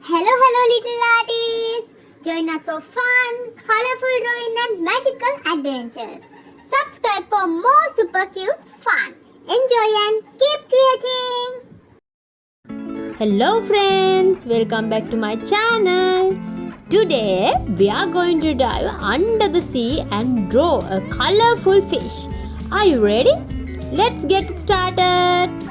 Hello, little artists! Join us for fun, colorful drawing and magical adventures. Subscribe for more super cute fun. Enjoy and keep creating! Hello friends, welcome back to my channel. Today we are going to dive under the sea and draw a colorful fish. Are you ready? Let's get started.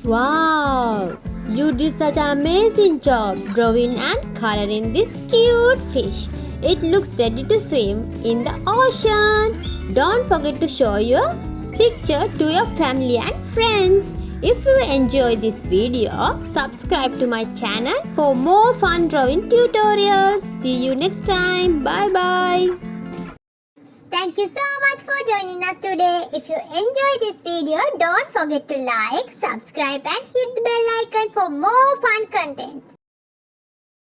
Wow! You did such an amazing job drawing and coloring this cute fish. It looks ready to swim in the ocean. Don't forget to show your picture to your family and friends. If you enjoyed this video, subscribe to my channel for more fun drawing tutorials. See you next time. Bye bye. Thank you so much for joining us today. If you enjoyed this video, don't forget to like, subscribe and hit the bell icon for more fun contents.